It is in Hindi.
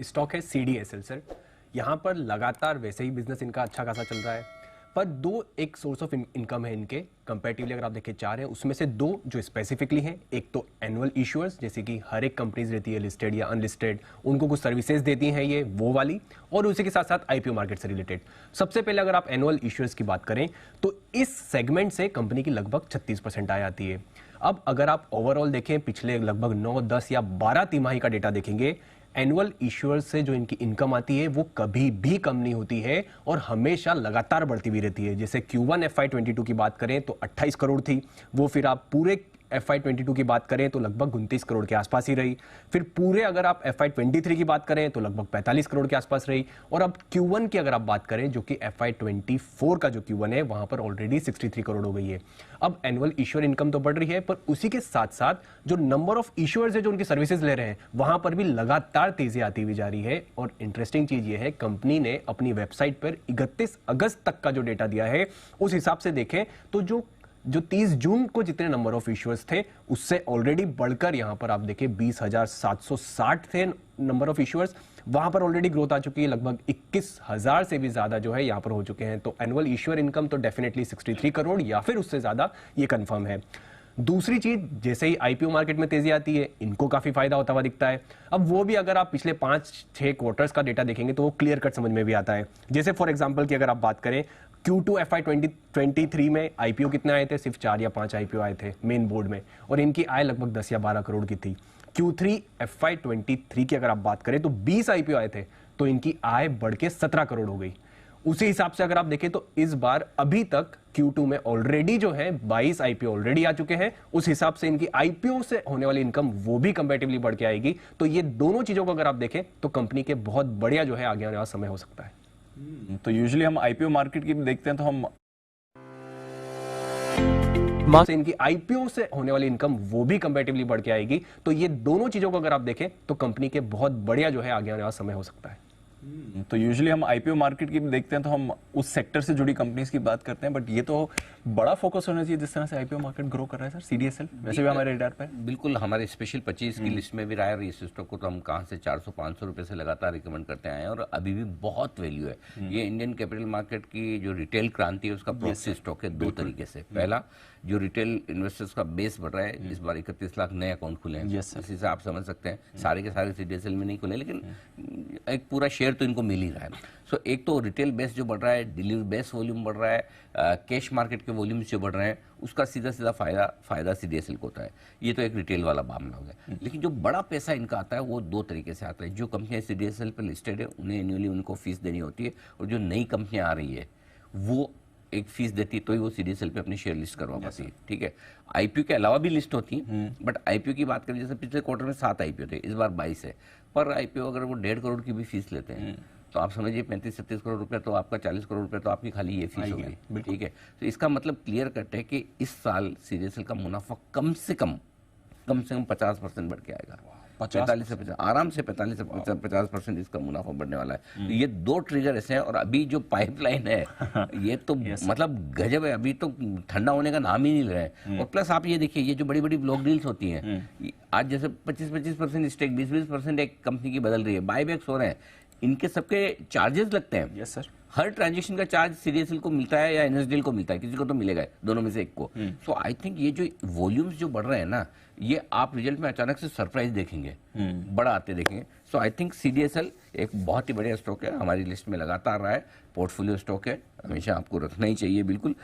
स्टॉक है CDSL सर। यहाँ पर लगातार वैसे ही बिजनेस इनका अच्छा खासा चल रहा है, पर दो एक सोर्स ऑफ इनकम है इनके कंपैरेटिवली अगर आप देखें चार हैं, उसमें से दो जो स्पेसिफिकली हैं, एक तो एनुअल इश्यूअर्स जैसे कि हर एक कंपनीज रहती है लिस्टेड या अनलिस्टेड, उनको कुछ सर्विसेज देती हैं ये वो वाली, और उसी के साथ साथ IPO मार्केट से रिलेटेड। सबसे पहले अगर आप एनुअल इश्यूअर्स की बात करें तो इस सेगमेंट से कंपनी की लगभग 36% आय आती है। अब अगर आप ओवरऑल देखें पिछले लगभग 9, 10 या 12 तिमाही का डेटा देखेंगे, एनुअल इश्यूअर्स से जो इनकी इनकम आती है वो कभी भी कम नहीं होती है और हमेशा लगातार बढ़ती भी रहती है। जैसे Q1 FY22 की बात करें तो 28 करोड़ थी, वो फिर आप पूरे FY22 की बात करें तो लगभग 29 करोड़ के आसपास ही रही, फिर पूरे अगर आप FY23 की बात करें तो लगभग 45 करोड़ के आसपास रही, और अब Q1 की अगर आप बात करें जो कि FY24 का जो Q1 है वहां पर ऑलरेडी 63 करोड़ हो गई है। अब एनुअल इश्यूअर इनकम तो बढ़ रही है, पर उसी के साथ साथ जो नंबर ऑफ इश्यूअर्स है जो उनकी सर्विसेज ले रहे हैं वहां पर भी लगातार तेजी आती हुई जा रही है। और इंटरेस्टिंग चीज ये है, कंपनी ने अपनी वेबसाइट पर 31 अगस्त तक का जो डेटा दिया है उस हिसाब से देखें तो जो 30 जून को जितने नंबर ऑफ इश्यूअर्स थे उससे ऑलरेडी बढ़कर यहां पर आप देखें 20,760 थे नंबर ऑफ इश्यूअर्स, वहां पर ऑलरेडी ग्रोथ आ चुकी है, लगभग 21,000 से भी ज्यादा जो है यहां पर हो चुके हैं। तो एनुअल इश्यूअर इनकम तो डेफिनेटली 63 करोड़ या फिर उससे ज्यादा ये कंफर्म है। दूसरी चीज, जैसे ही IPO मार्केट में तेजी आती है इनको काफी फायदा होता हुआ दिखता है। अब वो भी अगर आप पिछले 5-6 क्वार्टर्स का डेटा देखेंगे तो वो क्लियर कट समझ में भी आता है। जैसे फॉर एग्जांपल की अगर आप बात करें Q2 FY23 में IPO कितने आए थे, सिर्फ 4 या 5 IPO आए थे मेन बोर्ड में, और इनकी आय लगभग 10 या 12 करोड़ की थी। Q3 FY23 की अगर आप बात करें तो 20 IPO आए थे, तो इनकी आय बढ़ के 17 करोड़ हो गई। उसी हिसाब से अगर आप देखें तो इस बार अभी तक Q2 में ऑलरेडी जो है 22 IPO ऑलरेडी आ चुके हैं, उस हिसाब से इनकी IPO से होने वाली इनकम वो भी कंपैरेटिवली बढ़ के आएगी। तो ये दोनों चीजों को अगर आप देखें तो कंपनी के बहुत बढ़िया जो है आगे आने वाला समय हो सकता है। तो यूजुअली हम IPO मार्केट की देखते हैं तो हम से इनकी IPO से होने वाली इनकम वो भी कंपैरेटिवली बढ़ के आएगी। तो ये दोनों चीजों को अगर आप देखें तो कंपनी के बहुत बढ़िया जो है आगे आने वाला समय हो सकता है। तो यूजुअली हम IPO मार्केट की देखते हैं तो हम उस सेक्टर से जुड़ी कंपनीज की बात करते हैं, बट ये तो बड़ा फोकस होना चाहिए जिस तरह से IPO मार्केट ग्रो कर रहा है सर। CDSL वैसे भी हमारे रेडार पे बिल्कुल हमारे स्पेशल 25 की लिस्ट में भी रहा है, और इस स्टॉक को तो हम कहाँ से 400-500 रुपए से लगातार रिकमेंड करते आए हैं और अभी भी बहुत वैल्यू है। ये इंडियन कैपिटल मार्केट की जो रिटेल क्रांति है उसका प्रॉक्सी स्टॉक है दो तरीके से। पहला, जो रिटेल इन्वेस्टर्स का बेस बढ़ रहा है, इस बार 31 लाख नए अकाउंट खुले हैं, इसी से आप समझ सकते हैं सारे के सारे CDSL में नहीं खुले, लेकिन एक पूरा शेयर तो इनको मिल ही रहा है। सो एक तो रिटेल बेस जो बढ़ रहा है, डिलीवरी बेस वॉल्यूम बढ़ रहा है, कैश मार्केट के वॉल्यूम्स जो बढ़ रहे हैं, उसका सीधा सीधा फायदा CDSL को होता है। ये तो एक रिटेल वाला मामला हो गया। लेकिन जो बड़ा पैसा इनका आता है वो दो तरीके से आता है। जो कंपनियां CDSL पर लिस्टेड है उन्हें एनुअली उनको फीस देनी होती है, और जो नई कंपनियां आ रही है वो एक फीस देती है तो ही वो CDSL पे अपनी शेयर लिस्ट करवा पाती है। ठीक है, IPO के अलावा भी लिस्ट होती है, बट IPO की बात करें जैसे पिछले क्वार्टर में 7 IPO थे, इस बार 22 है। पर IPO अगर वो 1.5 करोड़ की भी फीस लेते हैं तो आप समझिए 35-36 करोड़ रुपए, तो आपका 40 करोड़ रुपए तो आपकी खाली ये फीस हो गई। ठीक है, तो इसका मतलब क्लियर कट है कि इस साल CDSL का मुनाफा कम से कम 50% बढ़ के आएगा। 45 से 50, आराम से 45 से 50% इसका मुनाफा बढ़ने वाला है। तो ये दो ट्रिगर ऐसे हैं, और अभी जो पाइपलाइन है ये तो मतलब गजब है, अभी तो ठंडा होने का नाम ही नहीं ले रहा है। और प्लस आप ये देखिए, ये जो बड़ी बड़ी ब्लॉक डील्स होती हैं, आज जैसे 25% स्टेक 20% एक कंपनी की बदल रही है, बायबैक्स हो रहे हैं, इनके सबके चार्जेस लगते हैं। यस सर, हर ट्रांजेक्शन का चार्ज CDSL को मिलता है या NSDL को मिलता है, किसी को तो मिलेगा, दोनों में से एक को। सो आई थिंक ये जो वॉल्यूम्स जो बढ़ रहे हैं ना, ये आप रिजल्ट में अचानक से सरप्राइज देखेंगे, बड़ा आते देखेंगे। सो आई थिंक CDSL एक बहुत ही बढ़िया स्टॉक है, हमारी लिस्ट में लगातार रहा है, पोर्टफोलियो स्टॉक है, हमेशा आपको रखना ही चाहिए बिल्कुल।